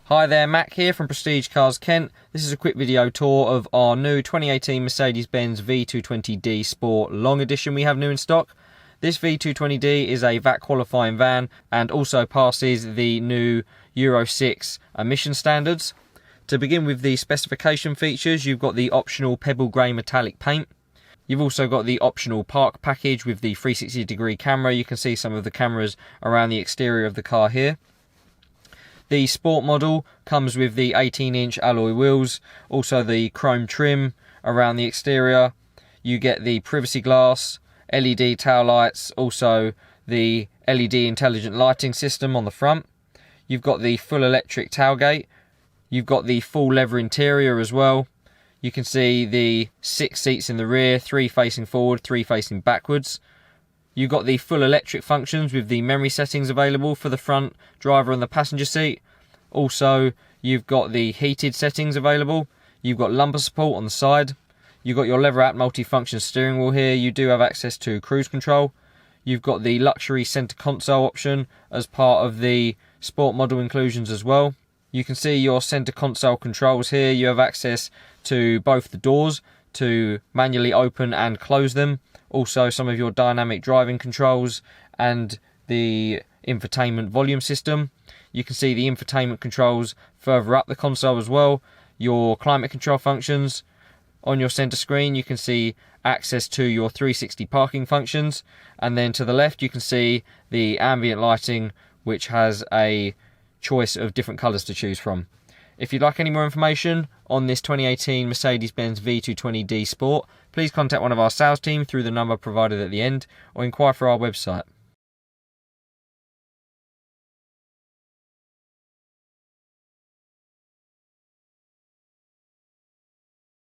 Hi there, Mac here from Prestige Cars Kent. This is a quick video tour of our new 2018 Mercedes-Benz V220D Sport Long Edition we have new in stock. This V220D is a VAT qualifying van and also passes the new Euro 6 emission standards. To begin with the specification features, you've got the optional Pebble grey metallic paint. You've also got the optional park package with the 360 degree camera. You can see some of the cameras around the exterior of the car here. The Sport model comes with the 18-inch alloy wheels, also the chrome trim around the exterior. You get the privacy glass, LED tail lights, also the LED intelligent lighting system on the front. You've got the full electric tailgate. You've got the full leather interior as well. You can see the 6 seats in the rear, 3 facing forward, 3 facing backwards. You've got the full electric functions with the memory settings available for the front driver and the passenger seat. Also, you've got the heated settings available. You've got lumbar support on the side. You've got your leather-wrapped multi-function steering wheel here. You do have access to cruise control. You've got the luxury centre console option as part of the Sport model inclusions as well. You can see your centre console controls here. You have access to both the doors to manually open and close them. Also some of your dynamic driving controls and the infotainment volume system. You can see the infotainment controls further up the console as well. Your climate control functions. On your centre screen you can see access to your 360 parking functions, and then to the left you can see the ambient lighting, which has a choice of different colours to choose from. If you'd like any more information on this 2018 Mercedes-Benz V220D Sport, please contact one of our sales team through the number provided at the end, or inquire for our website.